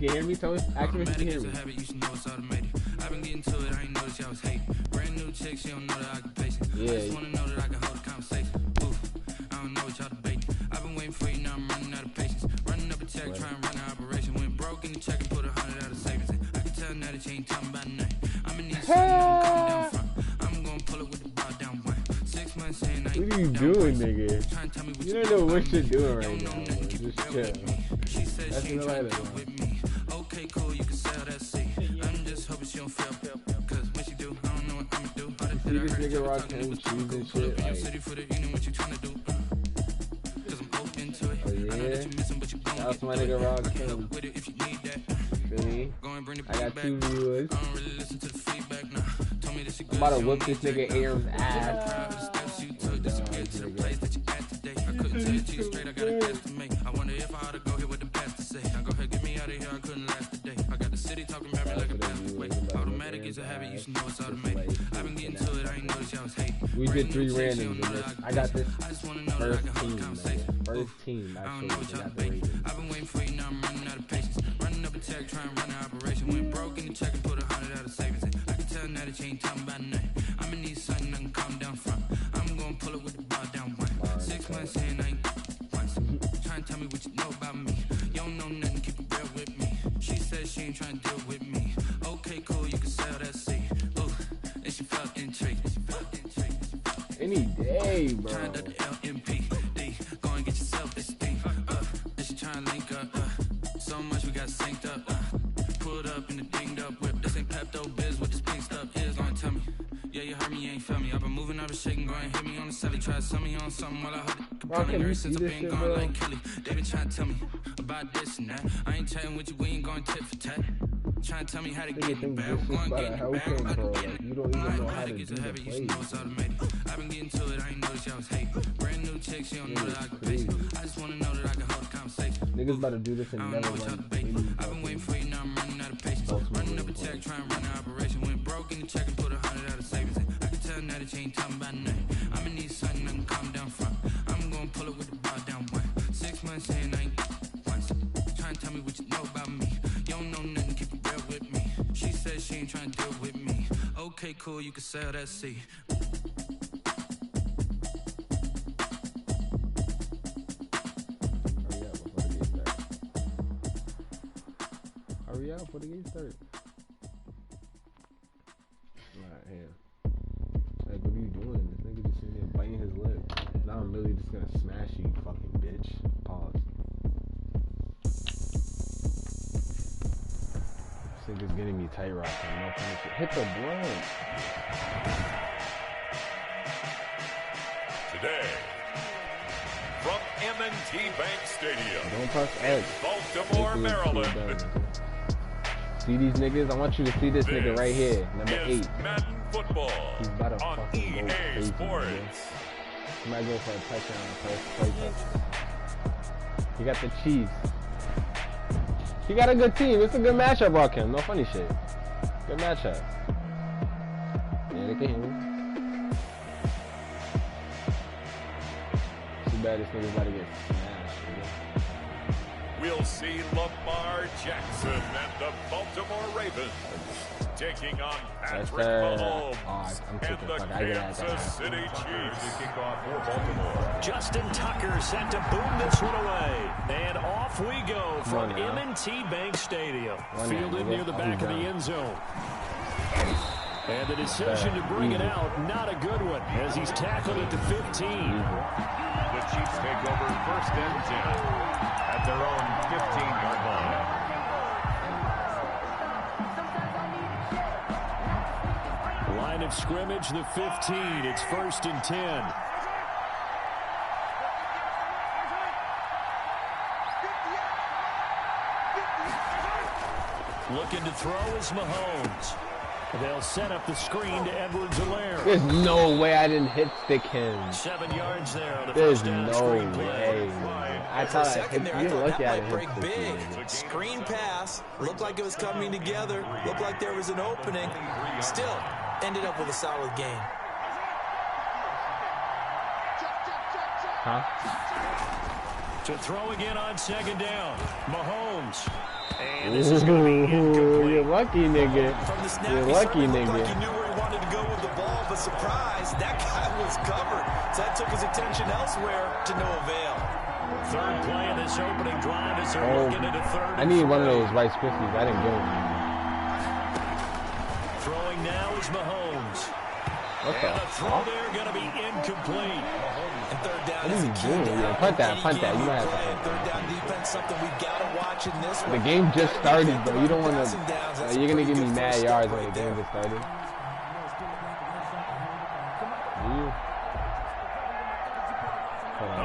can hear me? Tell me. Ask me if you can hear me. I've been getting to it, I ain't noticed y'all was hating. Brand new chick, she don't know the occupation. Yeah. I just wanna know that I can hold a conversation. Ooh, I don't know what y'all debating. I've been waiting for you, now I'm running out of patience. Running up a check, trying to run an operation. Went broke in the check and put 100 out of savings in. I can tell now that you ain't talking about nothing. I'm in these something, I'm coming down front. I'm gonna pull it with the bar down one. 6 months in, I ain't what are you doing, nigga? You don't know what you're doing right now, bro. Just chill. She said That's she ain't the trying light to deal with me. Okay, cool, you can sell that seat. I'm just hoping she don't feel. Cause when she do, I don't know what I'ma do. All See this nigga rocking shoes and shit, like. City for the, you know what you trying to do. Cause I'm open to it. Oh yeah? That was my nigga rocking. With it if you need that. Feel me? I got 2 viewers. I don't really listen to the feedback now. Told me that she I'm about to whip this nigga Aaron's ass. I couldn't tell you straight, I got a guess to make. I wonder if I ought to go here with the past to say. Now go ahead, get me out of here, I couldn't last the day. I got the city talking about me like a pathway. Automatic is a habit, you should know it's automated. I've been getting to it, I ain't noticed y'all was hating. We did 3 randoms in this. I got this first team, nigga. First team, actually. I got the Ravens. I've been waiting for you, now I'm running out of patience. Running up a check, trying to run an operation. Went broke in the check and put 100 out of savings in. I can tell now that you ain't talking about nothing. I'm gonna need something I can calm down from. I'm gonna pull it with the bar down one. 6 months in, I ain't once. Trying to tell me what you know about me. You don't know nothing, keep it real with me. She said she ain't trying to deal with me. Okay, cool, you can sell that seat. Ooh, and she felt intrigued. Any day, bro. Trying to the LMPD. Go and get yourself this thing. And she trying to link up. So much we got synced up. Pulled up in the dinged up whip. This ain't Pepto Biz with this pink stuff. Is gonna tell me. Yeah, you heard me, you ain't felt me. I've been moving out of shaking, go and hit me on the celly. Try to sell me on something while I hold it. Compelling ever since I've been gone like Kelly. They been trying to tell me about this and that. I ain't chatting with you, we ain't going tit for tat. Trying to tell me how to get in the bag. We're going to get in the bag. Bro. Like, you don't even know how to do the heavy, you should know it's automated. I've been getting to it, I ain't noticed y'all was hating. Brand new chick, she don't know the occupation. I just want to know that I can hold a conversation. Niggas about to do this and I don't never know what y'all run. debating. I've been waiting for you, now I'm running out of patience. Running up a check, trying to run an operation. Went broke in the check and put 100 out of savings in. I can tell now that you ain't talking about nothing. I'ma need something I can calm down from. I'm gonna pull it with the bar down one. 6 months in, I ain't once. Trying to tell me what you know about me. You don't know nothing, keep it real with me. She said she ain't trying to deal with me. Okay, cool, you can sell that seat. Hurry up before the game starts. Alright, here. Like, what are you doing? This nigga just sitting there biting his lip. Now I'm really just gonna smash you, you fucking bitch. Pause. This nigga's getting me tight rocking. No funny shit. Hit the blunt. Today, from M&T Bank Stadium, Don't press X. Baltimore, Maryland. See these niggas? I want you to see this nigga right here, number 8. Madden football. He's about to on fucking go EA crazy, Sports. He might go for a touchdown first play touchdown. He got the Chiefs. He got a good team. It's a good matchup, Rakim. No funny shit. Good matchup. Yeah, they can hear me. Too bad this nigga's about to get smashed, nigga. We'll see Lamar Jackson and the Baltimore Ravens taking on Patrick Mahomes and the Kansas City Chiefs. Kickoff for Baltimore. Justin Tucker set to boom this one away. And off we go from M&T Bank Stadium. Fielded near the back of the end zone. And the decision to bring it out, not a good one, as he's tackled at the 15. The Chiefs take over 1st and 10 at their own 15-yard line. Line of scrimmage, the 15. It's 1st and 10. Looking to throw is Mahomes. They'll set up the screen to Edwards-Helaire. There's no way I didn't hit stick him. 7 yards there on the There's first down no screen way. I thought I hit I thought that might break big. big. Screen pass. Looked like it was coming together. Looked like there was an opening. Still, ended up with a solid game. Huh? To throw again on second down. Mahomes. And this is going to be incomplete. You're lucky, nigga. From the snap, You're he lucky, certainly nigga. looked like he knew where he wanted to go with the ball, but surprise, that guy was covered. So that took his attention elsewhere to no avail. Third play of this opening drive as they're looking at a third. I need one of those Rice Krispies. I didn't get one. Throwing now is Mahomes. What the And the throw fuck? there going to be incomplete. And third down What is are a you key doing? down. Yeah, punt that, Any punt that. game You we might have to play, punt that. third down defense, something we got to watch in this one. The game just started, bro. You don't want to. Passing downs, that's You're a gonna pretty give me good mad first step yards when right the game there. just started.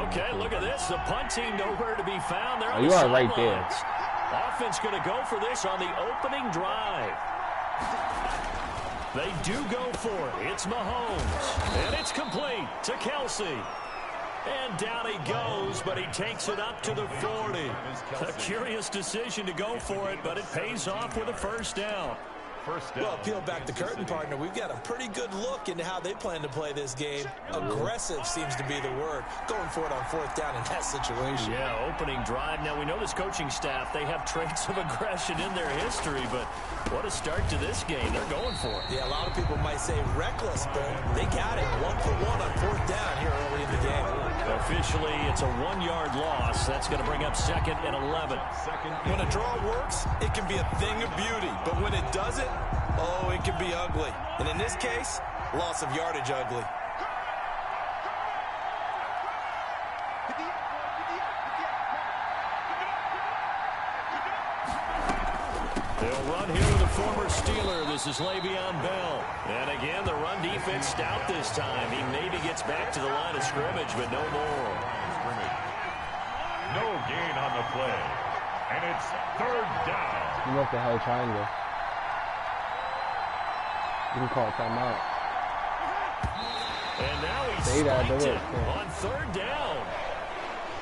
Okay, look at this. The punt team nowhere to be found. They're on You the are right there. sidelines. Offense going to go for this on the opening drive. They do go for it. It's Mahomes. And it's complete to Kelsey. And down he goes, but he takes it up to the 40. A curious decision to go for it, but it pays off with a first down. Well, peel back the curtain, partner. We've got a pretty good look into how they plan to play this game. Aggressive seems to be the word. Going for it on fourth down in that situation. Yeah, opening drive. Now, we know this coaching staff, they have traits of aggression in their history, but what a start to this game. They're going for it. Yeah, a lot of people might say reckless, but they got it. 1 for 1 on fourth down here early in the game. Officially, it's a 1-yard loss. That's going to bring up 2nd and 11. When a draw works, it can be a thing of beauty. But when it doesn't, oh, it can be ugly. And in this case, loss of yardage ugly. They'll run here with a former Steeler. This is Le'Veon Bell. And again, the run defense stout this time. He maybe gets back to the line of scrimmage, but no more. No gain on the play. And it's third down. You must have held triangle. You can call it timeout. And now he's Say that, spiked do it it, yeah. on third down.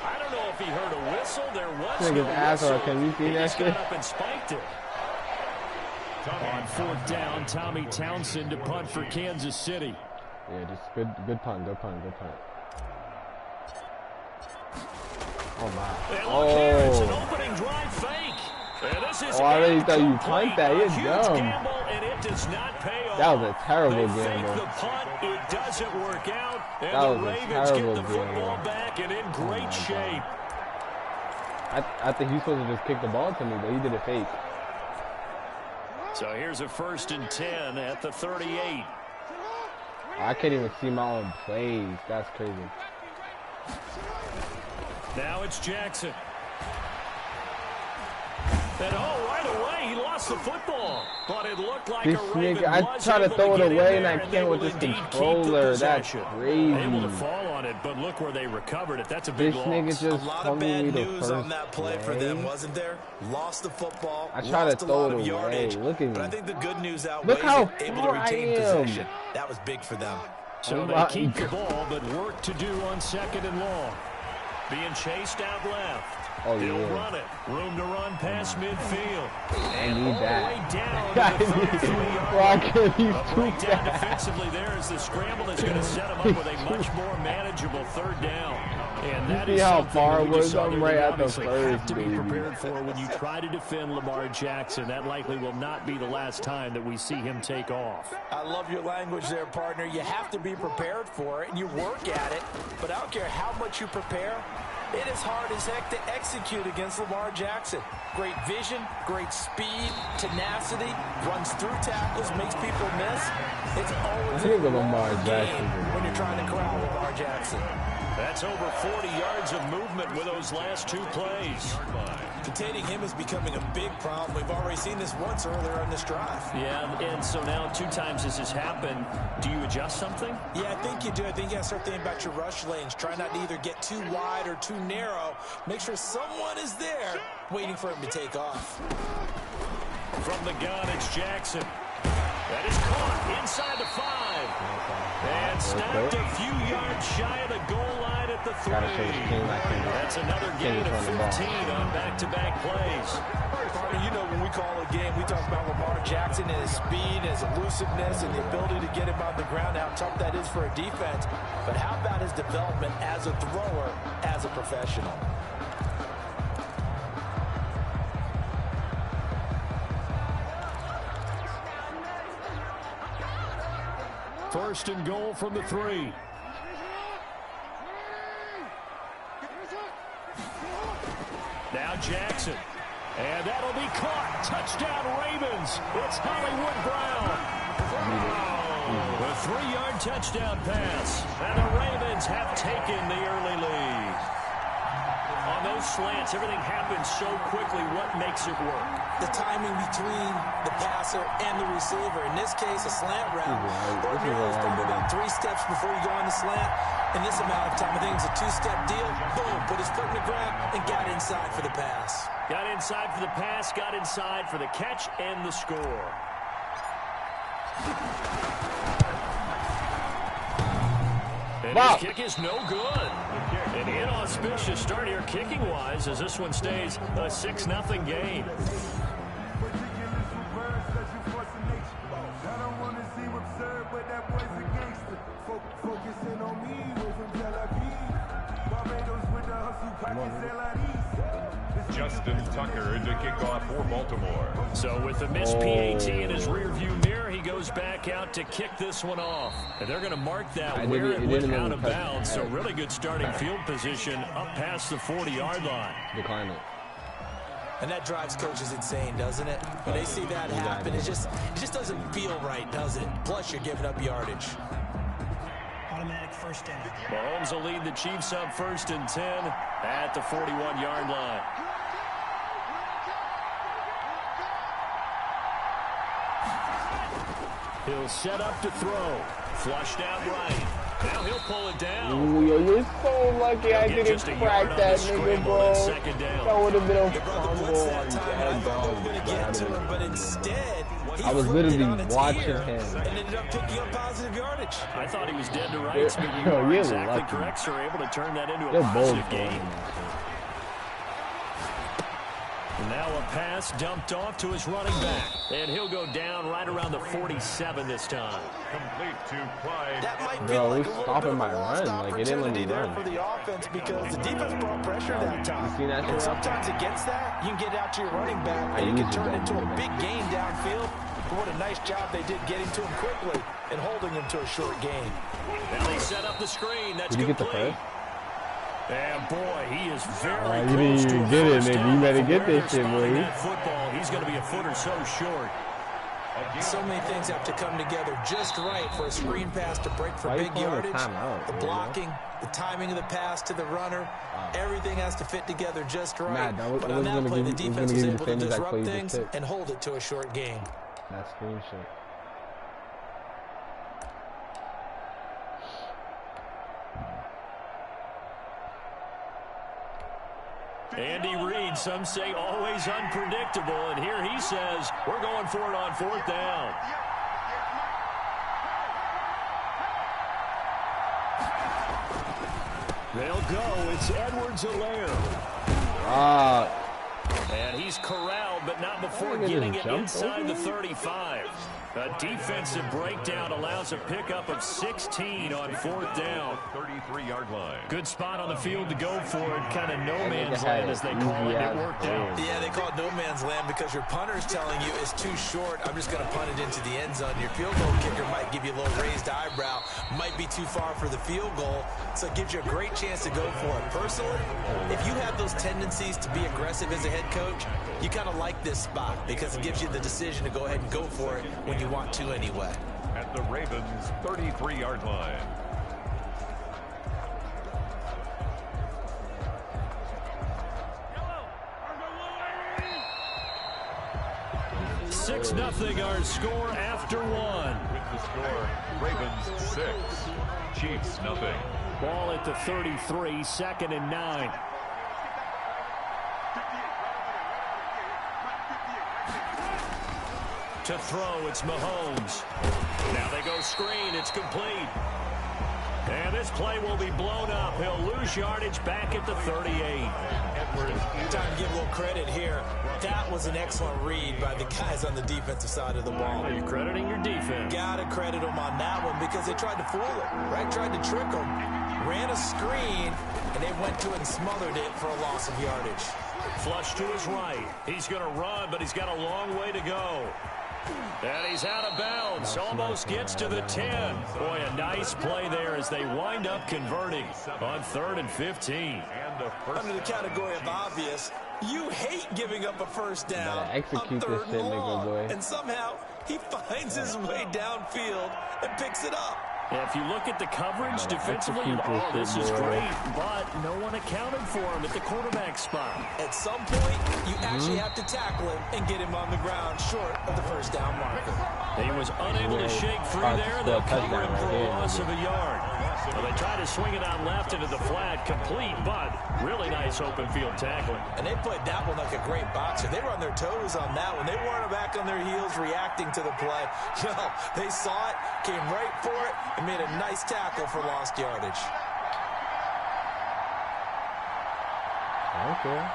I don't know if he heard a whistle. There was This no nigga's asshole. whistle. Can you see He that just shit? got up and spiked it. On fourth down, Tommy Townsend to punt for Kansas City. Yeah, just good punt, good punt, good punt. Oh my. And look here, it's an Oh. opening drive fake. And this is Oh, I already thought you incomplete. punt that. You're A huge dumb. gamble, and it does not pay off. That was a terrible They gamble. fake the punt, it doesn't work out, and That the was a Ravens terrible get the football gamble. back and in great God. shape. I think he's supposed to just kick the ball to me, but he did a fake. So here's a 1st and 10 at the 38. I can't even see my own plays. That's crazy. Now it's Jackson. And right away, he lost the football. But it looked like This a Raven nigga, I was try to able throw it get in away and there, I they can't with will this indeed keep the controller. That's possession. crazy. Able to fall on it, but look where they recovered it. That's a big This loss. nigga just A lot of told me bad the news first on that play for them, wasn't there? Lost the football, I try to lost a throw lot it of away. yardage. Look at But me. I think the good news outweighs Look how it, able to far I retain am. possession. That was big for them. So they keep the ball, but work to do on 2nd and long. Being chased out left. Oh, He'll yeah. run it. Room to run past midfield. I And need all that. the way down to the 33-yard Why can't he A shoot breakdown that? defensively there as the scramble is going to set him up with a much more manageable third down. And that You is see how something far that it we just was? saw I'm there right that at the obviously first, have to be baby. prepared for when you try to defend Lamar Jackson. That likely will not be the last time that we see him take off. I love your language there, partner. You have to be prepared for it, and you work at it. But I don't care how much you prepare, it is hard as heck to execute against Lamar Jackson. Great vision, great speed, tenacity, runs through tackles, makes people miss. It's always I think a of Lamar long Jackson. game when you're trying to corral Lamar Jackson. That's over 40 yards of movement with those last 2 plays. Containing him is becoming a big problem. We've already seen this once earlier on this drive. Yeah, and so now 2 times this has happened. Do you adjust something? Yeah, I think you do. I think you got to start thinking about your rush lanes. Try not to either get too wide or too narrow. Make sure someone is there waiting for him to take off. From the gun, it's Jackson. That is caught inside the 5. And stopped a few yards shy of the goal line at the 3. Gotta show this team I can do. That's another gain of 15 on back-to-back plays. Partner, you know when we call a game, we talk about Lamar Jackson and his speed, his elusiveness, and the ability to get him on the ground, how tough that is for a defense. But how about his development as a thrower, as a professional? First and goal from the 3. Now Jackson. And that'll be caught. Touchdown, Ravens. It's Hollywood Brown. The 3-yard touchdown pass. And the Ravens have taken the early lead. On those slants, everything happens so quickly. What makes it work? The timing between the passer and the receiver. In this case, a slant route. Ordinarily, it's probably about 3 steps before you go on the slant. In this amount of time, I think it's a 2-step deal. Boom, put his foot in the ground and got inside for the pass. Got inside for the pass, got inside for the catch and the score. And wow. His kick is no good. An inauspicious start here kicking-wise as this one stays a 6-0 game. Justin Tucker to kick off for Baltimore. So with the missed PAT in his rearview mirror, he goes back out to kick this one off. And they're going to mark that where it went out of bounds. So really good starting field position up past the 40-yard line. Decline it. And that drives coaches insane, doesn't it? When they see that happen, it just doesn't feel right, does it? Plus, you're giving up yardage. Automatic first down. Mahomes will lead the Chiefs up 1st and 10 at the 41-yard line. He'll set up to throw. Flushed out right. Now he'll pull it down. Ooh, yo, you're so lucky I didn't crack that nigga, bro. That would have been a fumble. But instead, I was literally watching him. And ended up picking up positive yardage. I thought he was dead to rights, but you are exactly correct, sir. Able to turn that into a positive game. Now a pass dumped off to his running back. And he'll go down right around the 47 this time. Complete to Clyde. That might Bro, feel like he's a little stopping bit of my a lost run. Like, it didn't let me opportunity there run. for the offense because the defense brought pressure that time. You seen that shit? And sometimes against that, you can get out to your running back and you can turn it into a big gain downfield. But what a nice job they did getting to him quickly and holding him to a short gain. Now they set up the screen. That's Did you get the complete. first? And boy, he is very you close didn't to even a get it, first nigga. down. You better From get where this they're shit, spotting boy. that football, he's going to be a foot or so short. So many things have to come together just right for a screen pass to break for big yardage. The blocking, the timing of the pass to the runner, everything has to fit together just right. But on that play, the defense was able to disrupt things and hold it to a short gain. That screen shit. Andy Reid, some say always unpredictable, and here he says we're going for it on 4th down. They'll go. It's Edwards-Helaire. And he's corralled, but not before getting it inside the 35. A defensive breakdown allows a pickup of 16 on 4th down. 33-yard line. Good spot on the field to go for it. Kind of no man's land, as they call it. It worked out. Yeah, they call it no man's land because your punter's telling you it's too short. I'm just going to punt it into the end zone. Your field goal kicker might give you a little raised eyebrow. Might be too far for the field goal. So it gives you a great chance to go for it. Personally, if you have those tendencies to be aggressive as a head coach, you kind of like this spot because it gives you the decision to go ahead and go for it when you want to anyway. At the Ravens' 33-yard line. Six nothing our score after one. With the score, Ravens 6, Chiefs nothing. Ball at the 33, 2nd and 9. To throw, it's Mahomes. Now they go screen, it's complete. And this play will be blown up. He'll lose yardage back at the 38. Time to give a little credit here. That was an excellent read by the guys on the defensive side of the ball. Are you crediting your defense? Gotta credit them on that one because they tried to fool him, right? Tried to trick him. Ran a screen, and they went to it and smothered it for a loss of yardage. Flush to his right. He's going to run, but he's got a long way to go. And he's out of bounds. Almost gets to the 10. Boy, a nice play there as they wind up converting on 3rd and 15. Under the category of obvious, you hate giving up a first down on execute 3rd this shit, and long. boy. And somehow he finds his way downfield and picks it up. If you look at the coverage defensively, this is great, but no one accounted for him at the quarterback spot. At some point, you actually have to tackle him and get him on the ground short of the first down marker. He was unable to shake free there. They'll cover him for a loss of a yard. So they try to swing it on left into the flat, complete, but really nice open field tackling. And they played that one like a great boxer. They were on their toes on that one. They weren't back on their heels reacting to the play. No, they saw it, came right for it, and made a nice tackle for lost yardage. Okay.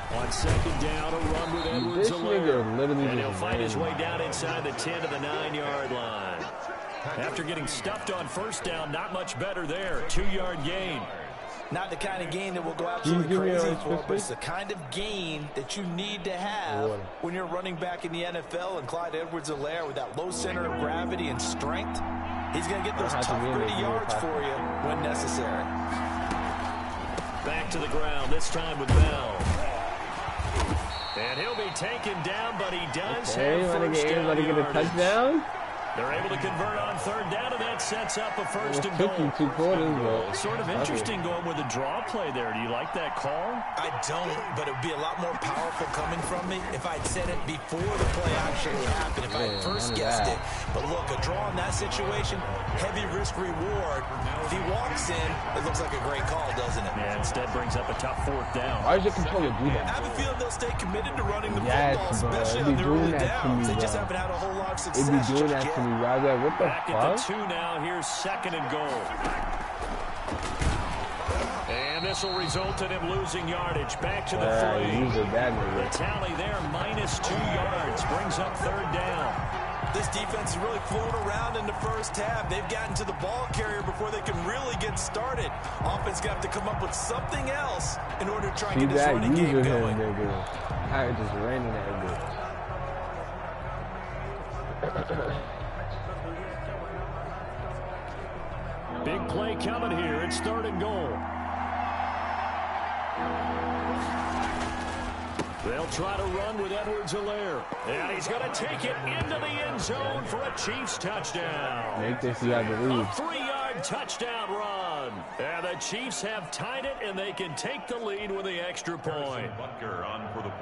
On 2nd down, a run with Edwards-Helaire. And he'll find his way down inside the 10 to the 9-yard line. After getting stuffed on 1st down, not much better there. 2-yard gain. Not the kind of gain that will go absolutely crazy for, but it's the kind of gain that you need to have when you're running back in the NFL. And Clyde Edwards-Helaire, with that low center of gravity and strength, he's going to get those tough, gritty yards for you when necessary. Back to the ground, this time with Bell. And he'll be taken down, but he does have first down. Get a touchdown. They're able to convert on 3rd down, and that sets up a 1st and goal. Took you 2 quarters, though. Sort of interesting going with a draw play there. Do you like that call? I don't, but it would be a lot more powerful coming from me if I'd said it before the play actually happened, if I had first guessed it. But look, a draw in that situation, heavy risk reward. If he walks in, it looks like a great call, doesn't it? Yeah, instead brings up a tough 4th down. Why does your controller do that? I have a feeling they'll stay committed to running the football, especially on their early downs. They just haven't had a whole lot of success. They be doing that to me, Roger. What the Back fuck? at the 2 now. Here's 2nd and goal. And this will result in him losing yardage. Back to the 3. The tally there, -2 yards. Brings up 3rd down. This defense is really flown around in the first half. They've gotten to the ball carrier before they can really get started. Offense got to come up with something else in order to try and get this running game going. I just ran in that bit. Big play coming here. It's 3rd and goal. They'll try to run with Edwards-Helaire. And he's going to take it into the end zone for a Chiefs touchdown. Make this, you have to leave. A 3-yard touchdown run. And the Chiefs have tied it, and they can take the lead with the extra point.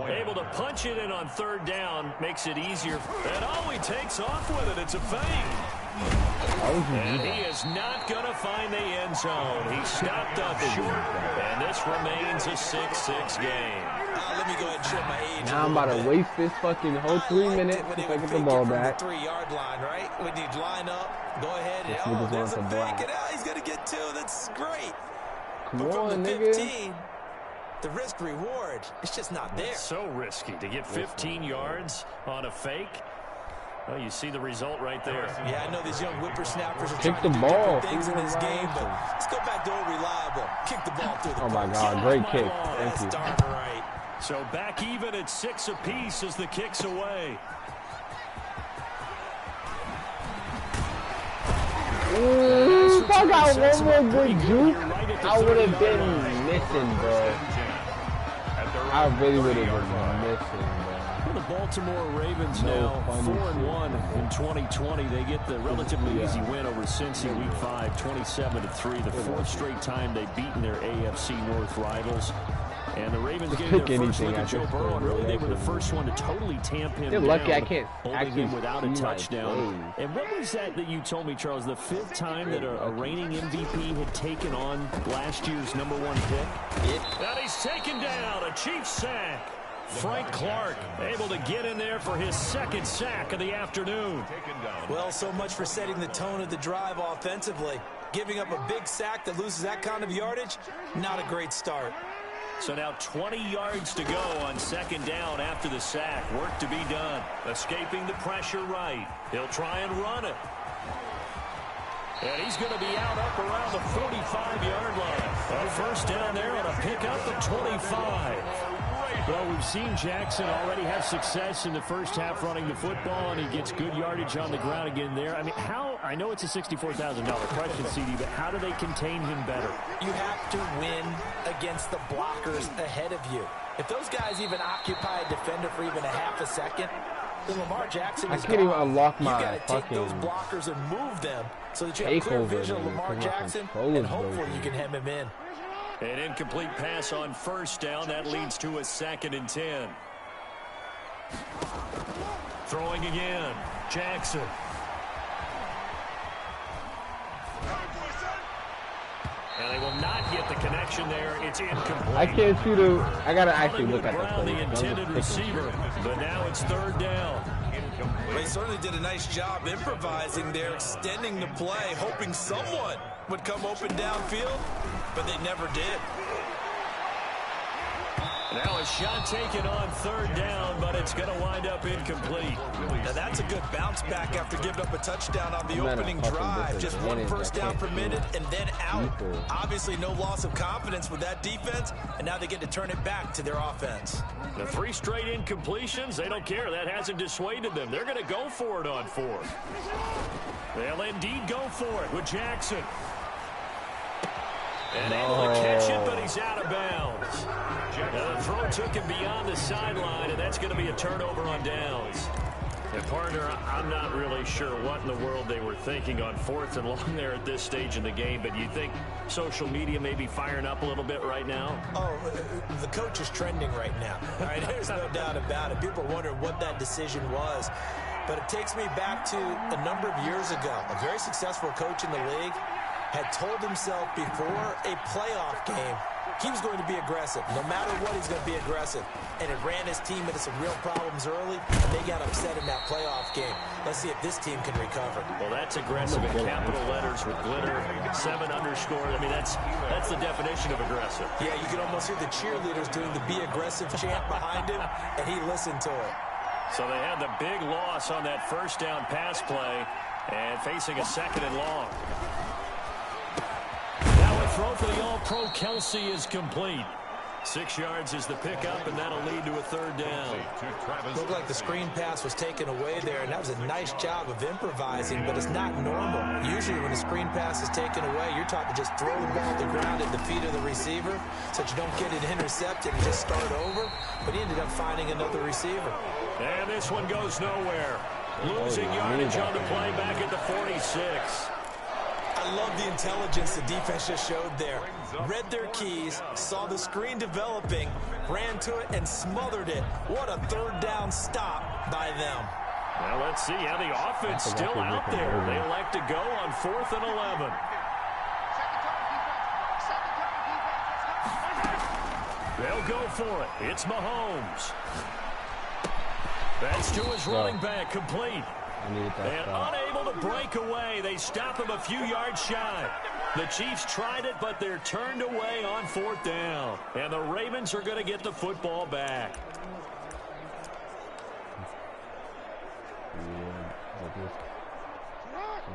Able to punch it in on 3rd down makes it easier. And he takes off with it. It's a fake. And he is not going to find the end zone. He stopped up short, and this remains a 6-6 game. Let me go ahead and show my age. Now I'm about to waste this fucking whole 3 minutes if I get the ball back. The 3-yard line, right? When you line up, go ahead. There's a fake, and he's going to get 2. That's great. Come but on, from the nigga. 15, the risk reward, it's just not there. It's so risky to get 15 yards on a fake. Well, you see the result right there. Yeah, I know these young whippersnappers are Kick trying the to do ball. different things in this game, but let's go back to old reliable. Kick the ball through the Oh, my post. God. Great kick. That's Thank you. darn right. So back even at 6 apiece as the kick's away. If I got one more good juke, I would have been missing, bro. I really would have been missing, bro. The Baltimore Ravens now 4-1 in 2020. They get the relatively easy win over Cincy Week 5, 27-3. The 4th straight time they've beaten their AFC North rivals. And the Ravens getting their first look at Joe Burrow. And really, they were the first one to totally tamp him down. Lucky I can't holding him without a touchdown. And what was that you told me, Charles? The 5th time that a reigning MVP had taken on last year's #1 pick? And he's taken down. A Chiefs sack. Frank Clark able to get in there for his 2nd sack of the afternoon. Well, so much for setting the tone of the drive offensively. Giving up a big sack that loses that kind of yardage, not a great start. So now 20 yards to go on 2nd down after the sack. Work to be done. Escaping the pressure right. He'll try and run it. And he's going to be out up around the 45-yard line. A 1st down there on a pickup of 25. Well, we've seen Jackson already have success in the first half running the football, and he gets good yardage on the ground again there. I mean, I know it's a $64,000 question, CD, but how do they contain him better? You have to win against the blockers ahead of you. If those guys even occupy a defender for even a half a second, then Lamar Jackson is I can't even unlock you my got to take fucking those blockers and move them so that you have clear vision of Lamar Jackson, and hopefully you can hem him in. An incomplete pass on first down. That leads to a 2nd and 10. Throwing again. Jackson. And they will not get the connection there. It's incomplete. I can't see the. I gotta actually look at Brown, the the intended receiver, but now it's 3rd down. They certainly did a nice job improvising there, extending the play, hoping someone would come open downfield, but they never did. Now a shot taken on 3rd down, but it's going to wind up incomplete. Now that's a good bounce back after giving up a touchdown on the opening drive. Just 1 first down per minute and then out. Obviously no loss of confidence with that defense, and now they get to turn it back to their offense. The 3 straight incompletions, they don't care. That hasn't dissuaded them. They're going to go for it on 4th. They'll indeed go for it with Jackson. And able to catch it, but he's out of bounds. Now the throw took him beyond the sideline, and that's going to be a turnover on downs. And partner, I'm not really sure what in the world they were thinking on 4th and long there at this stage in the game, but you think social media may be firing up a little bit right now? Oh, the coach is trending right now. All right, there's no doubt about it. People are wondering what that decision was. But it takes me back to a number of years ago. A very successful coach in the league had told himself before a playoff game he was going to be aggressive. No matter what, he's going to be aggressive. And it ran his team into some real problems early, and they got upset in that playoff game. Let's see if this team can recover. Well, that's aggressive in capital letters with glitter, 7 underscore. I mean, that's the definition of aggressive. Yeah, you can almost hear the cheerleaders doing the be aggressive chant behind him, and he listened to it. So they had the big loss on that first down pass play and facing a 2nd and long. Now a throw for the All-Pro Kelsey is complete. 6 yards is the pickup, and that'll lead to a 3rd down. Looked like the screen pass was taken away there, and that was a nice job of improvising, but it's not normal. Usually when a screen pass is taken away, you're taught to just throw the ball to the ground at the feet of the receiver so that you don't get it intercepted and just start over, but he ended up finding another receiver. And this one goes nowhere. Losing yardage on the play back at the 46. I love the intelligence the defense just showed there. Read their keys, saw the screen developing, ran to it, and smothered it. What a 3rd down stop by them. Well, let's see how the offense still out there. They elect to go on 4th and 11. They'll go for it. It's Mahomes. That's to his running back, complete. And unable to break away. They stop him a few yards shy. The Chiefs tried it, but they're turned away on 4th down. And the Ravens are going to get the football back.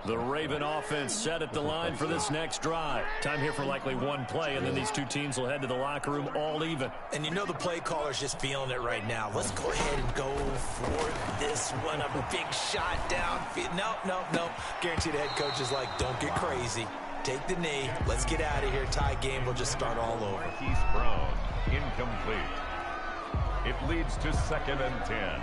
The Raven offense set at the line for this next drive. Time here for likely 1 play, and then these 2 teams will head to the locker room all even. And you know the play caller's just feeling it right now. Let's go ahead and go for this one. A big shot downfield. Nope. Guarantee the head coach is like, don't get crazy. Take the knee. Let's get out of here. Tie game. We'll just start all over. He's Brown, incomplete. It leads to 2nd and 10.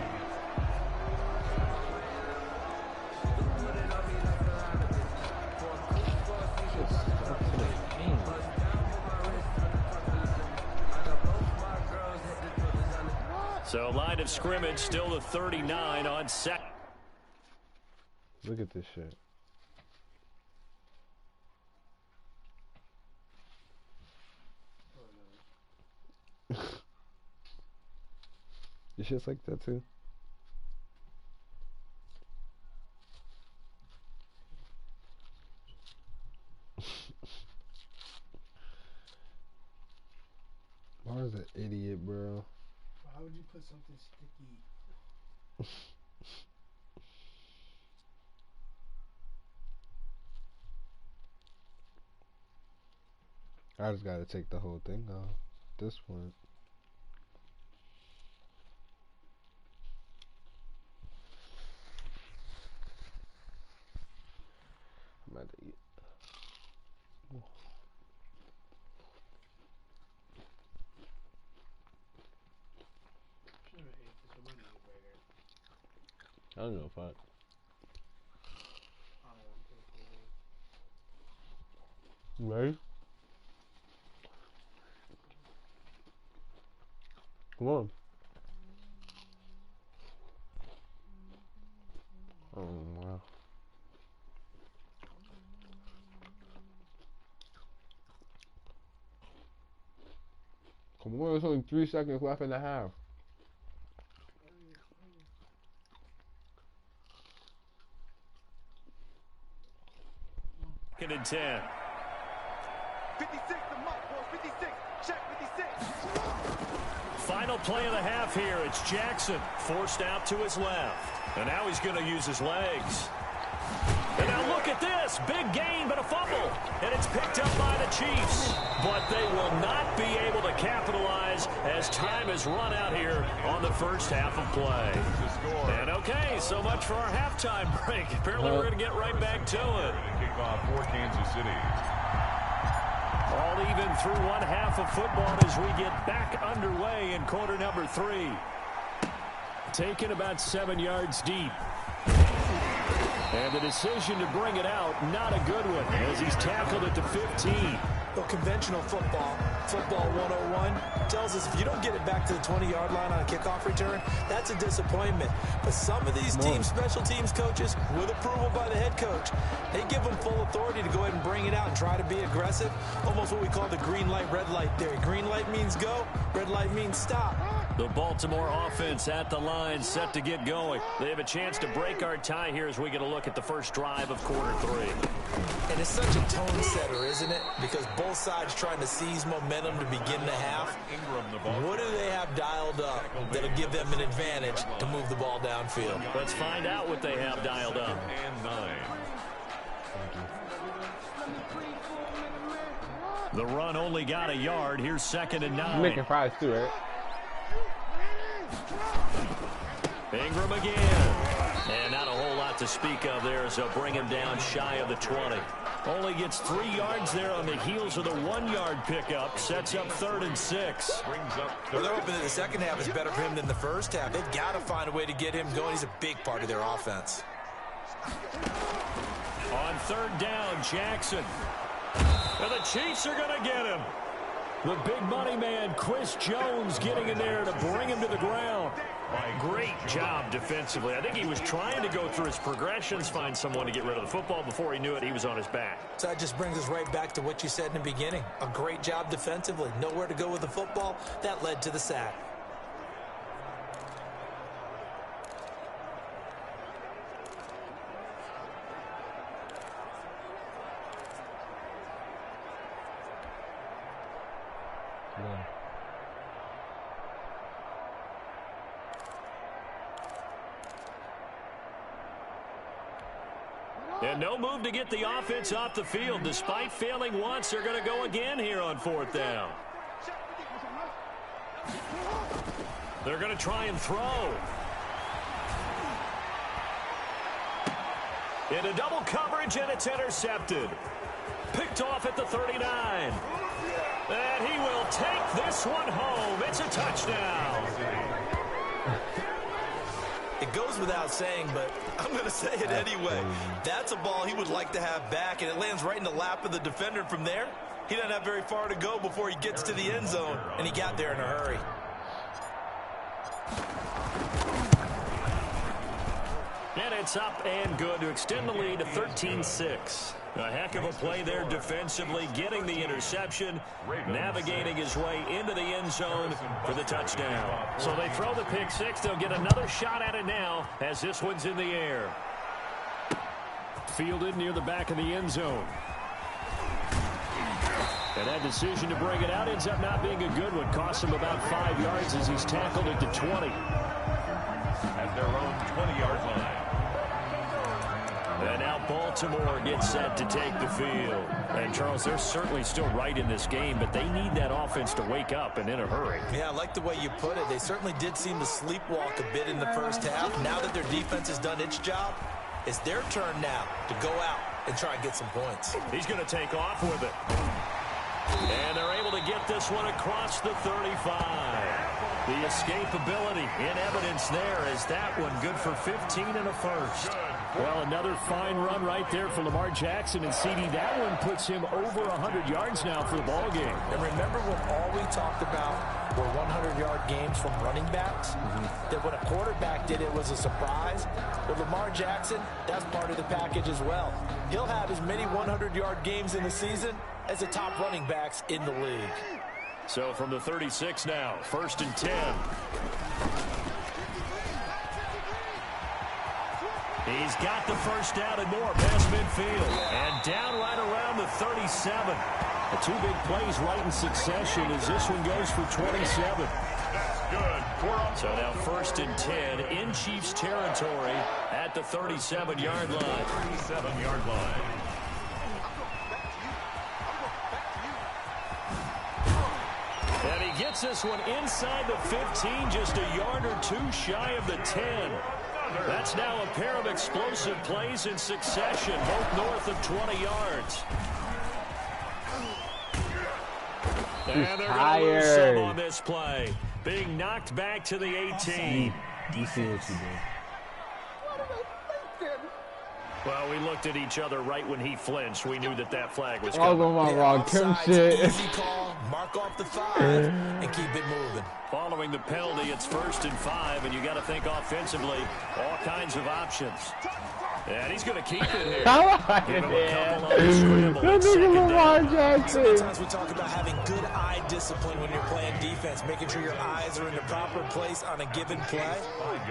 So line of scrimmage still the 39 on 2nd. Look at this shit. It's just like that too. Mars an idiot, bro. Why would you put something sticky? I just gotta take the whole thing off. This one. about to eat. I don't know, fuck. You ready? Come on. Oh, wow. Come on, there's only 3 seconds left in the half. Second and 10. 56, the mark was 56. Check 56. Final play of the half here. It's Jackson forced out to his left. And now he's going to use his legs. And now look at this. Big gain, but a fumble. And it's picked up by the Chiefs. But they will not be able to capitalize as time has run out here on the first half of play. And okay, so much for our halftime break. Apparently we're going to get right back to it. Kickoff for Kansas City. All even through one half of football as we get back underway in quarter number 3. Taken about 7 yards deep. And the decision to bring it out, not a good one, as he's tackled at the 15. Well, conventional football 101, tells us if you don't get it back to the 20-yard line on a kickoff return, that's a disappointment. But some of these teams, special teams coaches, with approval by the head coach, they give them full authority to go ahead and bring it out and try to be aggressive. Almost what we call the green light, red light theory. Green light means go, red light means stop. The Baltimore offense at the line, set to get going. They have a chance to break our tie here as we get a look at the first drive of quarter 3. And it's such a tone setter, isn't it? Because both sides trying to seize momentum to begin the half. What do they have dialed up that'll give them an advantage to move the ball downfield? Let's find out what they have dialed up. And 9. The run only got a yard. Here's 2nd and 9. You're making fries too, right? Ingram again. And not a whole lot to speak of there as they'll bring him down shy of the 20. Only gets 3 yards there on the heels of the 1-yard pickup. Sets up 3rd and 6. Well, they're hoping that the second half is better for him than the first half. They've got to find a way to get him going. He's a big part of their offense. On 3rd down, Jackson. And the Chiefs are going to get him. The big money man, Chris Jones, getting in there to bring him to the ground. Great job defensively. I think he was trying to go through his progressions, find someone to get rid of the football. Before he knew it, he was on his back. So that just brings us right back to what you said in the beginning. A great job defensively. Nowhere to go with the football. That led to the sack. And no move to get the offense off the field. Despite failing once, they're going to go again here on 4th down. They're going to try and throw. Into double coverage, and it's intercepted. Picked off at the 39. And he will take this one home. It's a touchdown. It goes without saying, but I'm going to say it anyway. That's a ball he would like to have back, and it lands right in the lap of the defender. From there, he doesn't have very far to go before he gets to the end zone, and he got there in a hurry. And it's up and good to extend the lead to 13-6. A heck of a play there defensively, getting the interception, navigating his way into the end zone for the touchdown. So they throw the pick 6. They'll get another shot at it now as this one's in the air. Fielded near the back of the end zone. And that decision to bring it out ends up not being a good one. Costs him about 5 yards as he's tackled at the 20. At their own 20-yard line. And now Baltimore gets set to take the field. And, Charles, they're certainly still right in this game, but they need that offense to wake up and in a hurry. Yeah, I like the way you put it. They certainly did seem to sleepwalk a bit in the first half. Now that their defense has done its job, it's their turn now to go out and try and get some points. He's going to take off with it. And they're able to get this one across the 35. The escapability in evidence there as that one good for 15 and a first. Well, another fine run right there for Lamar Jackson and CD. That one puts him over 100 yards now for the ball game. And remember when all we talked about were 100-yard games from running backs? That when a quarterback did it was a surprise. With Lamar Jackson, that's part of the package as well. He'll have as many 100-yard games in the season as the top running backs in the league. So from the 36 now, 1st and 10. He's got the first down and more past midfield. And down right around the 37. The two big plays right in succession as this one goes for 27. That's good. So now 1st and 10 in Chiefs territory at the 37-yard line. 37-yard line. And he gets this one inside the 15, just a yard or two shy of the 10. That's now a pair of explosive plays in succession, both north of 20 yards. And they're going to lose some on this play, being knocked back to the 18. You see what you did. Well, we looked at each other right when he flinched. We knew that that flag was coming. coming. Oh, wrong. Kim shit. Easy call, mark off the 5, and keep it moving. Following the penalty, it's 1st and 5, and you got to think offensively, all kinds of options. And he's going to keep it here. Give him a couple on the scramble. Sometimes we talk about having good eye discipline when you're playing defense, making sure your eyes are in the proper place on a given play.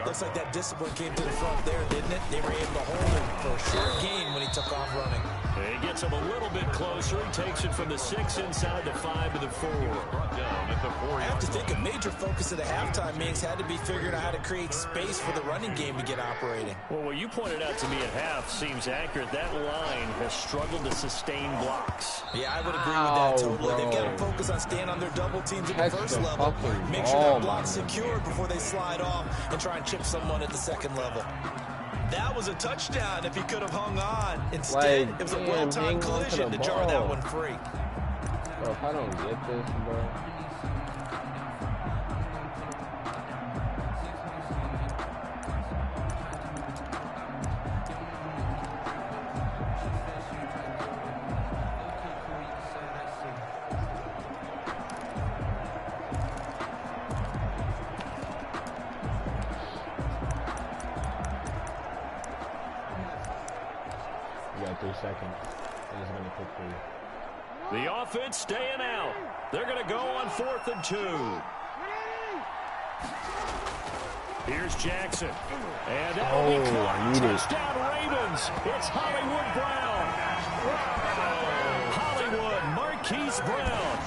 Looks like that discipline came to the front there, didn't it? They were able to hold him for a short gain when he took off running. He gets him a little bit closer. He takes it from the 6 inside the 5 to the 4. I have to think a major focus of the halftime meetings had to be figuring out how to create space for the running game to get operating. Well, what you pointed out to me at half seems accurate. That line has struggled to sustain blocks. Yeah, I would agree with that totally. They've got to focus on staying on their double teams at the first level. Make sure that block's secured before they slide off and try and chip someone at the second level. That was a touchdown if he could have hung on. Instead, it was a well-timed collision to jar that one free. Bro, if I don't get this, bro. You got 3 seconds. I'm just gonna pick 3. The offense staying out. They're going to go on 4th and 2. Here's Jackson. And that'll be caught. Touchdown Ravens. It's Hollywood Brown. Hollywood Marquise Brown.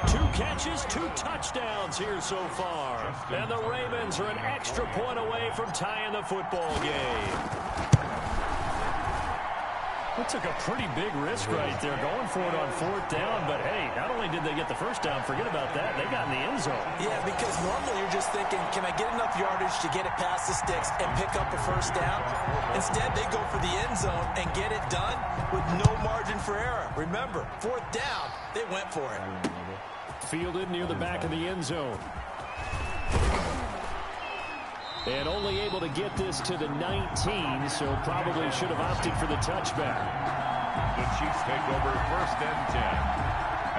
2 catches, 2 touchdowns here so far. And the Ravens are an extra point away from tying the football game. It took a pretty big risk right there going for it on 4th down, but hey, not only did they get the first down, forget about that, they got in the end zone. Yeah, because normally you're just thinking, can I get enough yardage to get it past the sticks and pick up a first down? Instead, they go for the end zone and get it done with no margin for error. Remember, 4th down, they went for it. Fielded near the back of the end zone. And only able to get this to the 19, so probably should have opted for the touchback. The Chiefs take over 1st and 10.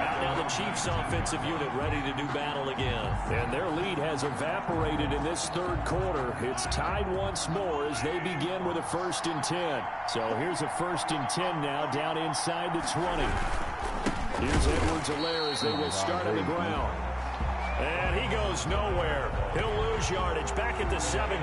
And now the Chiefs offensive unit ready to do battle again. And their lead has evaporated in this 3rd quarter. It's tied once more as they begin with a 1st and 10. So here's a 1st and 10 now down inside the 20. Here's Edwards-Helaire as they will start on the ground. And he goes nowhere. He'll lose yardage back at the 17.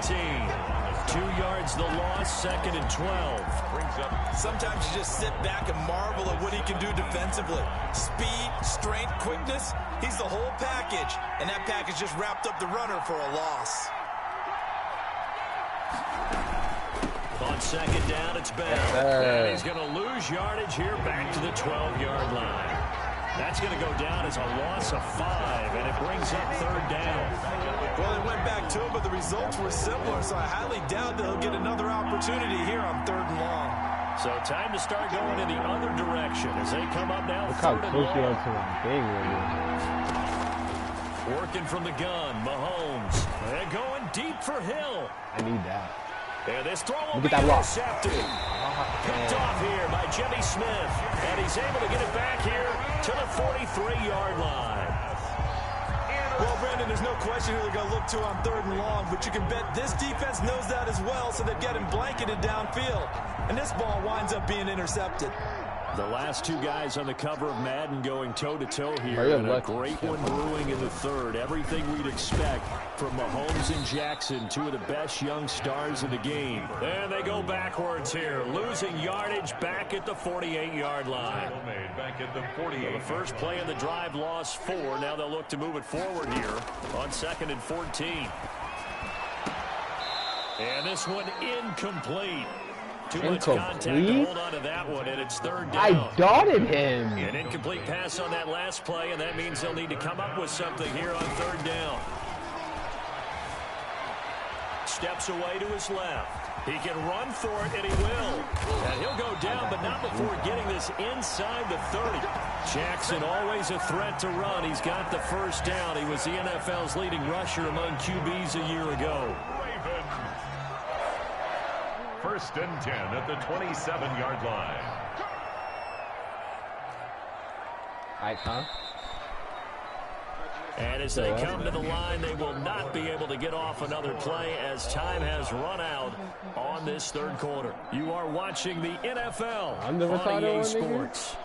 2 yards the loss, 2nd and 12. Sometimes you just sit back and marvel at what he can do defensively. Speed, strength, quickness, he's the whole package. And that package just wrapped up the runner for a loss. On 2nd down, it's Bell. And he's going to lose yardage here back to the 12-yard line. That's going to go down as a loss of 5, and it brings up 3rd down. Well, they went back to it, but the results were similar, so I highly doubt that he'll get another opportunity here on 3rd and long. So time to start going in the other direction as they come up now. Look how close you are to my thing, really. Working from the gun, Mahomes. And going deep for Hill. I need that. And this throw will Look be at that block. intercepted. Picked off here by Jimmy Smith. And he's able to get it back here to the 43-yard line. Well, Brandon, there's no question who they're going to look to on 3rd and long, but you can bet this defense knows that as well, so they're getting blanketed downfield. And this ball winds up being intercepted. The last two guys on the cover of Madden going toe-to-toe here. Oh, yeah, and a great one brewing in the third. Everything we'd expect from Mahomes and Jackson, two of the best young stars in the game. And they go backwards here, losing yardage back at the 48-yard line. Back at the 48. Well, the first play of the drive lost 4. Now they'll look to move it forward here on 2nd and 14. And this one incomplete. Too much contact to hold on to that one, and it's 3rd down. I darted him. An incomplete pass on that last play, and that means they'll need to come up with something here on 3rd down. Steps away to his left. He can run for it, and he will. And he'll go down, but not before getting this inside the 30. Jackson always a threat to run. He's got the first down. He was the NFL's leading rusher among QBs a year ago. 1st and 10 at the 27-yard line. Icon. And as they come to the line, they will not be able to get off another play as time has run out on this 3rd quarter. You are watching the NFL on EA Sports.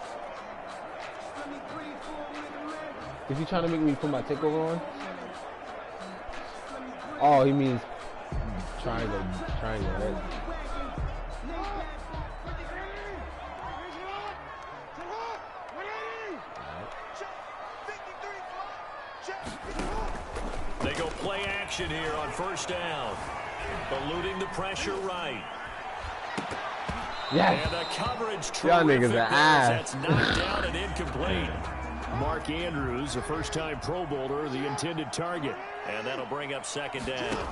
Is he trying to make me put my takeover on? Oh, he means triangle, right? They go play action here on 1st down. Eluding the pressure right. Yes. And the coverage Y'all niggas are ass. That's knocked down and incomplete. Mark Andrews, a first-time Pro Bowler, the intended target. And that'll bring up 2nd down.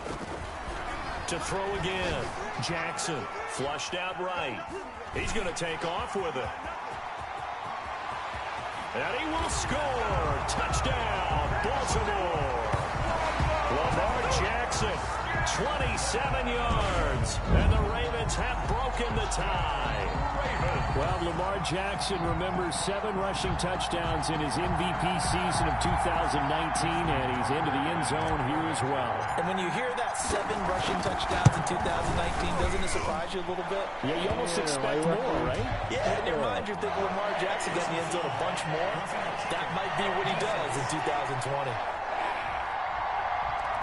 To throw again. Jackson flushed out right. He's going to take off with it. And he will score. Touchdown, Baltimore. Lamar Jackson, 27 yards. And the Ravens have broken the tie. Well, Lamar Jackson remembers 7 rushing touchdowns in his MVP season of 2019, and he's into the end zone here as well. And when you hear that 7 rushing touchdowns in 2019, doesn't it surprise you a little bit? Yeah, you almost expect more, right? Yeah, in your mind, you're thinking Lamar Jackson getting the end zone a bunch more. That might be what he does in 2020.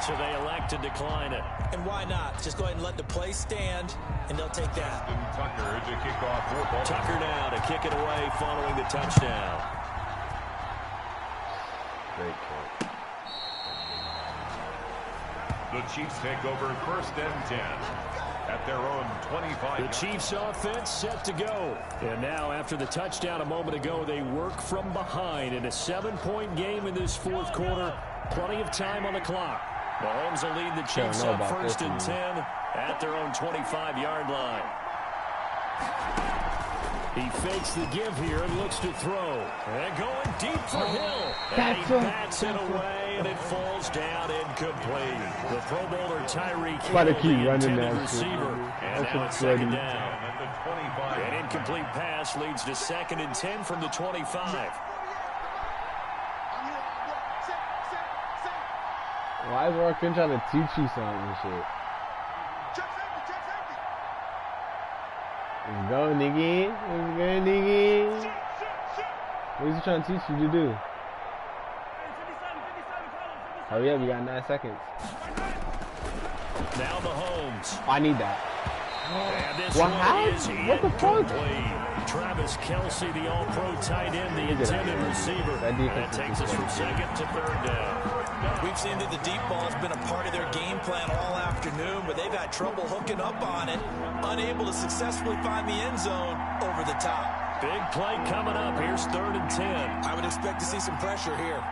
So they elect to decline it. And why not? Just go ahead and let the play stand, and they'll take that. Tucker to kick off for Baltimore. Tucker now to kick it away following the touchdown. Great kick. The Chiefs take over 1st and 10 at their own 25. The Chiefs offense set to go. And now after the touchdown a moment ago, they work from behind in a 7-point game in this 4th quarter. Plenty of time on the clock. Mahomes will lead the Chiefs up 1st and 10 at their own 25-yard line. He fakes the give here and looks to throw. And going deep for Hill. And he bats it away, and it falls down incomplete. The Pro Bowler Tyreek Hill, the intended receiver. And now it's 2nd down. An incomplete pass leads to 2nd and 10 from the 25. Why is Mark trying to teach you something and shit? Let's go, nigga. Let's go, nigga. What is he trying to teach you to do? Hurry up, you got 9 seconds. Now Mahomes. Oh, I need that. And this What one happened? is What the fuck? incomplete. Travis Kelce, the all-pro tight end, the intended receiver. That takes us from 2nd to 3rd down. We've seen that the deep ball has been a part of their game plan all afternoon, but they've had trouble hooking up on it, unable to successfully find the end zone over the top. Big play coming up. Here's 3rd and 10. I would expect to see some pressure here.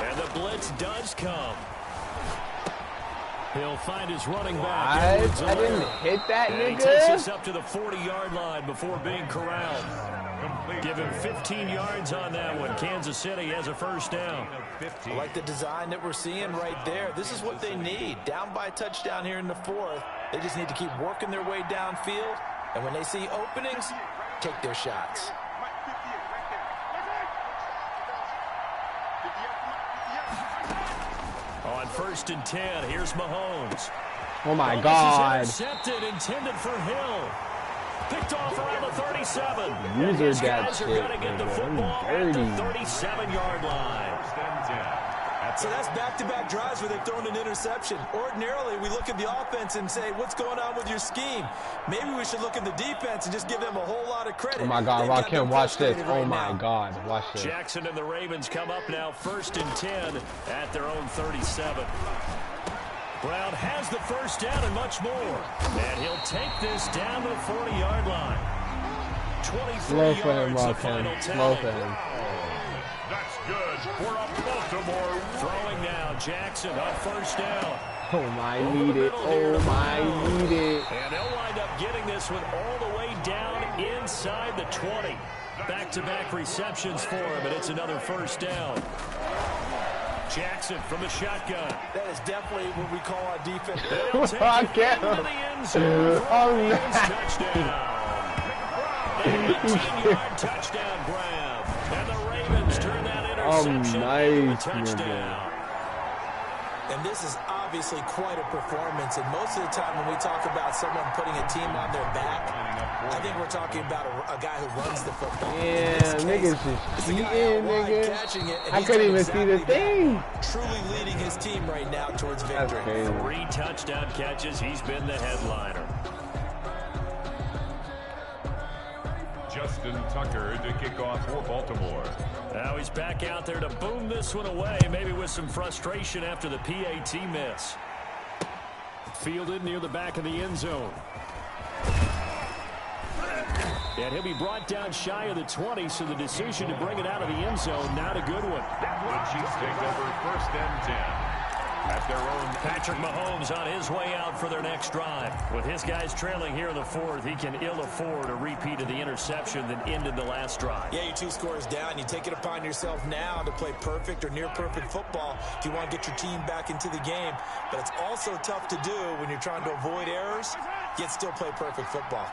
And the blitz does come. He'll find his running back. I didn't hit that, and nigga. He takes us up to the 40-yard line before being corralled. Give him 15 yards on that one. Kansas City has a first down. I like the design that we're seeing right there. This is what they need. Down by a touchdown here in the fourth. They just need to keep working their way downfield. And when they see openings, take their shots. On 1st and 10, here's Mahomes. Oh, my God. This is intercepted, intended for Hill. Picked off around the 37. User These that guys shit, are going to get the football at the 37-yard line. So that's back-to-back drives where they've thrown an interception. Ordinarily, we look at the offense and say, what's going on with your scheme? Maybe we should look at the defense and just give them a whole lot of credit. Oh, my God, Rakim, watch this. Oh, my God, watch this. Jackson and the Ravens come up now 1st and 10 at their own 37. Brown has the first down and much more. And he'll take this down to the 40-yard line. 23 yards the final Slow for him. That's good for a Baltimore. Throwing now, Jackson on first down. Oh, my, need it. Oh, my, need it. And they'll wind up getting this one all the way down inside the 20. Back-to-back receptions for him, and it's another first down. Jackson from the shotgun. That is definitely what we call our defense. They'll take it into the end zone. Touchdown. 18-yard touchdown grab. And the Ravens turn that interception into a touchdown. And this is obviously quite a performance. And most of the time when we talk about someone putting a team on their back, I think we're talking about a guy who runs the football. Yeah, niggas just cheating, nigga. I couldn't even see the thing. Truly leading his team right now towards victory. 3 touchdown catches. He's been the headliner. Justin Tucker to kick off for Baltimore. Now he's back out there to boom this one away, maybe with some frustration after the PAT miss. Fielded near the back of the end zone. And he'll be brought down shy of the 20, so the decision to bring it out of the end zone, not a good one. The Chiefs take over 1st and 10. At their own. Patrick Mahomes on his way out for their next drive. With his guys trailing here in the fourth, he can ill afford a repeat of the interception that ended the last drive. Yeah, you're 2 scores down. You take it upon yourself now to play perfect or near perfect football if you want to get your team back into the game. But it's also tough to do when you're trying to avoid errors, yet still play perfect football.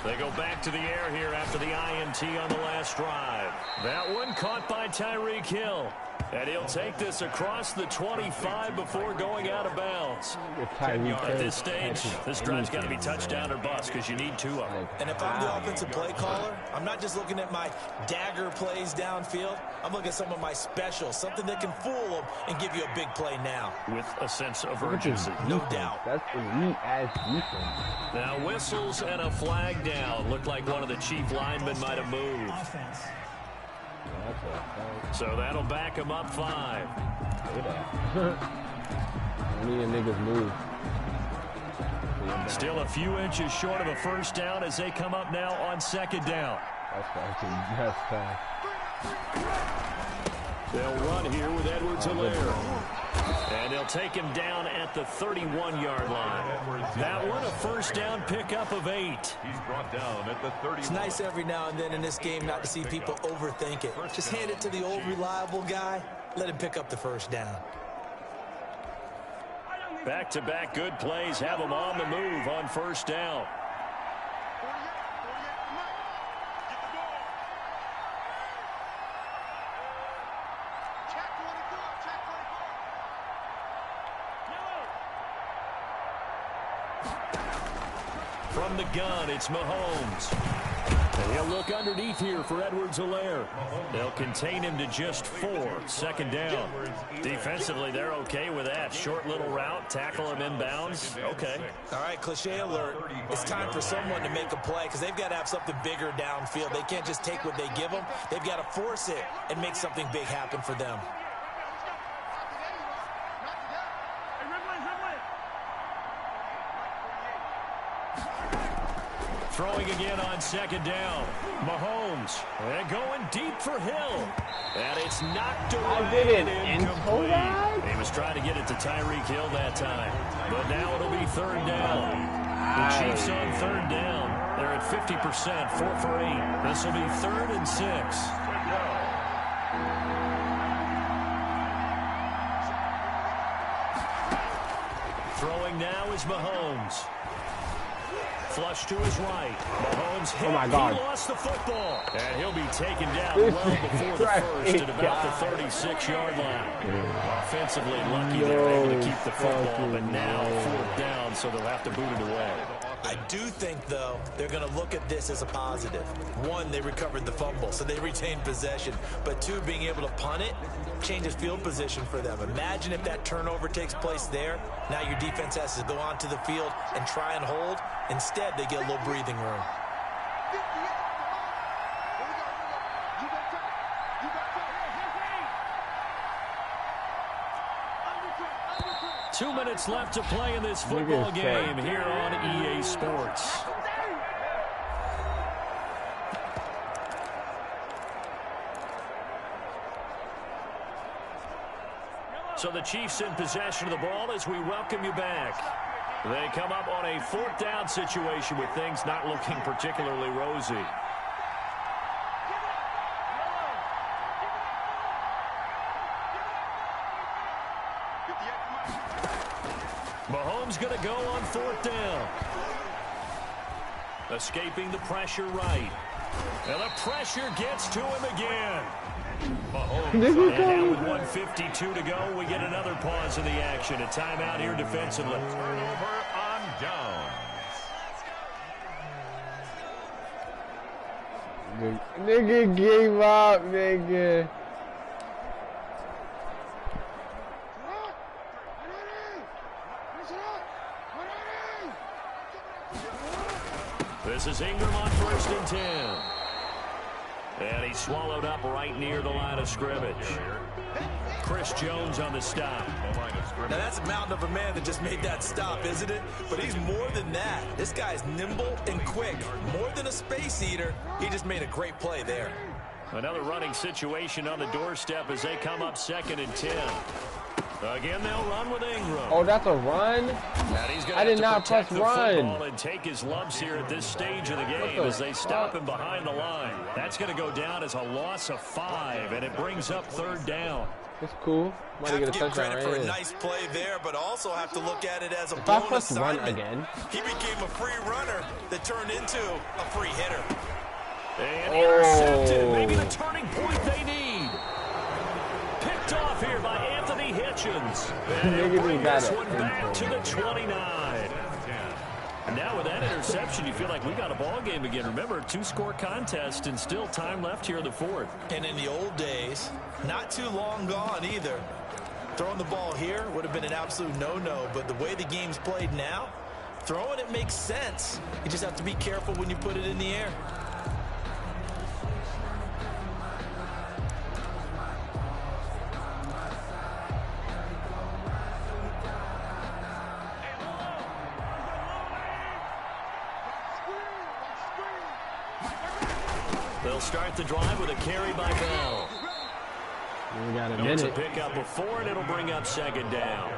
They go back to the air here after the INT on the last drive. That one caught by Tyreek Hill. And he'll take this across the 25 before going out of bounds. At this stage, this drive's got to be touchdown or bust because you need 2 of them. And if I'm the offensive play caller, I'm not just looking at my dagger plays downfield. I'm looking at some of my specials, something that can fool them and give you a big play now. With a sense of urgency. No doubt. That's elite as defense. Now whistles and a flag down. Looked like one of the chief linemen might have moved. So that'll back him up 5. I need a niggas move. Still a few inches short of a first down as they come up now on 2nd down. That's fast. They'll run here with Edwards-Helaire. And they'll take him down at the 31-yard line. That one a first down pickup of 8. He's brought down at the 30. It's nice every now and then in this game not to see people overthink it. Just hand it to the old reliable guy. Let him pick up the first down. Back-to-back good plays have him on the move on first down. From the gun, it's Mahomes. And he'll look underneath here for Edwards-Helaire. They'll contain him to just 4. 2nd down. Defensively, they're okay with that. Short little route, tackle him inbounds. Okay. All right, cliche alert. It's time for someone to make a play because they've got to have something bigger downfield. They can't just take what they give them. They've got to force it and make something big happen for them. Throwing again on second down. Mahomes. And going deep for Hill. And it's knocked away. I did it. Incomplete. He was trying to get it to Tyreek Hill that time. But now it'll be third down. The Chiefs on third down. They're at 50%, 4 for 8. This will be 3rd and 6. Throwing now is Mahomes. Flush to his right. Mahomes hit. Oh my God. He lost the football. And he'll be taken down well before the first at about the 36-yard line. Offensively lucky they were able to keep the football, but now 4th down, so they'll have to boot it away. I do think, though, they're going to look at this as a positive. 1, they recovered the fumble, so they retained possession. But 2, being able to punt it changes field position for them. Imagine if that turnover takes place there. Now your defense has to go onto the field and try and hold. Instead, they get a little breathing room. 2 minutes left to play in this football game here on EA Sports. So the Chiefs in possession of the ball as we welcome you back. They come up on a 4th down situation with things not looking particularly rosy. Mahomes going to go on 4th down. Escaping the pressure right. And the pressure gets to him again. Mahomes. And now with 1:52 to go, we get another pause in the action. A timeout here defensively. Turnover on downs. Nigga gave up, nigga. This is Ingram on 1st and 10. And he's swallowed up right near the line of scrimmage. Chris Jones on the stop. Now that's a mountain of a man that just made that stop, isn't it? But he's more than that. This guy's nimble and quick. More than a space eater. He just made a great play there. Another running situation on the doorstep as they come up 2nd and 10. Again, they'll run with Ingram. Oh, that's a run? I did not press run. And take his lumps here at this stage of the game as they stop him behind the line. That's going to go down as a loss of 5, and it brings up 3rd down. It's cool. Might Have get a to give touchdown credit right for a here. nice play there, but also have to look at it as a If I blown press run assignment. again. He became a free runner that turned into a free hitter. And intercepted. Maybe the turning point they need. Picked off here by Anthony Hitchens. And he'll bring this one back to the 29. And now with that interception, you feel like we got a ball game again. Remember, 2-score contest and still time left here in the 4th. And in the old days, not too long gone either. Throwing the ball here would have been an absolute no-no, but the way the game's played now, throwing it makes sense. You just have to be careful when you put it in the air. They'll start the drive with a carry by Bell. We got a It's a minute. pickup of 4, and it'll bring up 2nd down.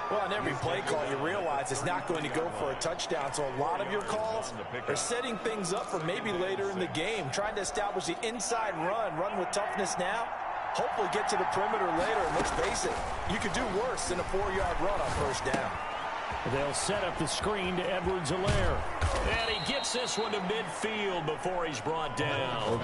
Well, on every play call, you realize it's not going to go for a touchdown, so a lot of your calls are setting things up for maybe later in the game, trying to establish the inside run with toughness now, hopefully get to the perimeter later, and let's face it, you could do worse than a 4-yard run on 1st down. They'll set up the screen to Edwards-Helaire. And he gets this one to midfield before he's brought down.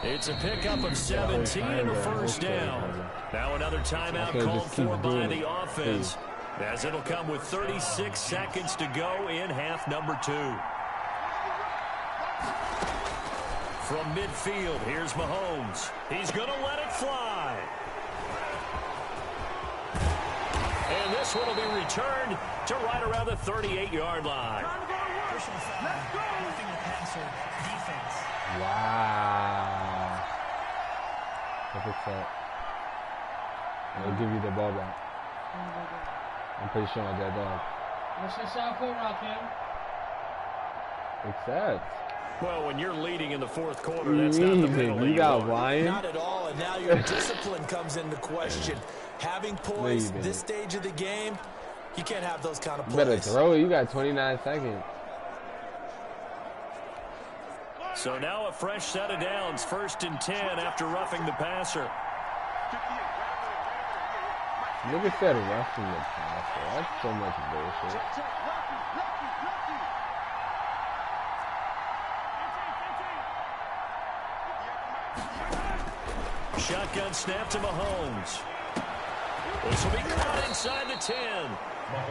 It's a pickup of 17 and a 1st down. Now another timeout called for by the offense, as it'll come with 36 seconds to go in half number 2. From midfield, here's Mahomes. He's going to let it fly. And this one will be returned to right around the 38-yard line. Wow. Perfect set. I'll give you the ball back. I'm pretty sure I got dog. What's your shot put, Rakim? Accept. Well, when you're leading in the fourth quarter, that's not the penalty you got Lion? Not at all, and now your discipline comes into question. Having poise this stage of the game, you can't have those kind of plays. You better throw it. You got 29 seconds. So now a fresh set of downs, 1st and 10 after roughing the passer. Nigga said roughing the passer. That's so much bullshit. Shotgun snap to Mahomes. This will be caught inside the 10.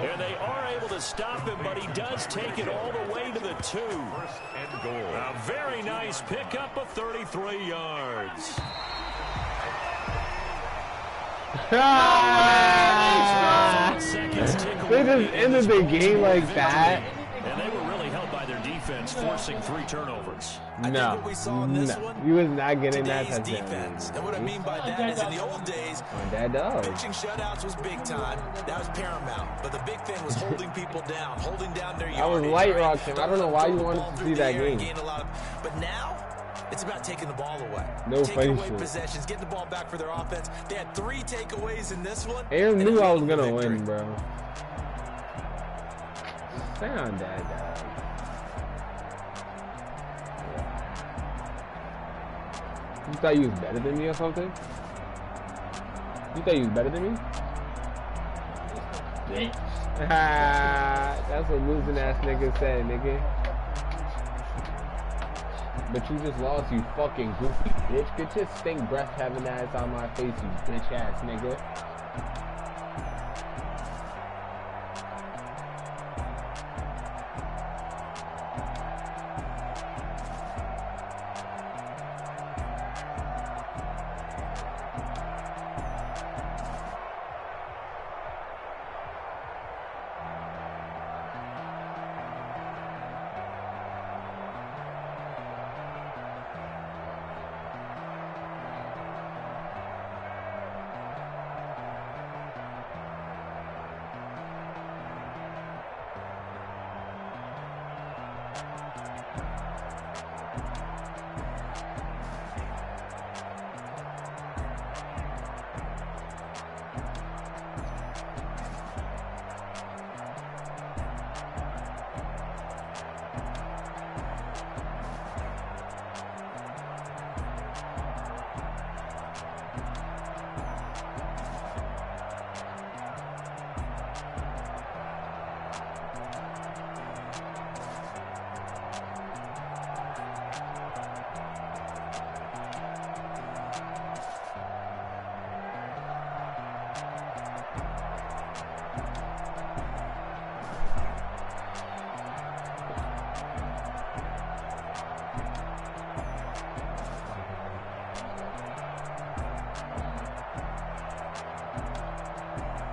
And they are able to stop him, but he does take it all the way to the 2. And goal. A very nice pickup of 33 yards. They just ended the game like that. And they were really held by their defense, forcing 3 turnovers. No, you was not getting that touchdown. Defense. And what I mean by that is in the old days, pitching shutouts was big time. That was paramount. But the big thing was holding people down, holding down their yardage. I was light rocking. I don't know why you wanted to see that game. But now, it's about taking the ball away. No taking away possessions, getting the ball back for their offense. They had 3 takeaways in this one. Aaron knew I was going to win, bro. Stay on that, guy. You thought you was better than me or something? You thought you was better than me? That's what losing ass nigga said, nigga. But you just lost, you fucking goofy bitch. Get your stink breath having ass on my face, you bitch ass nigga.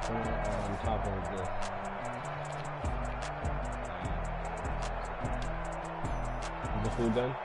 On top of this. Is the food done?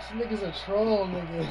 This nigga's a troll, nigga.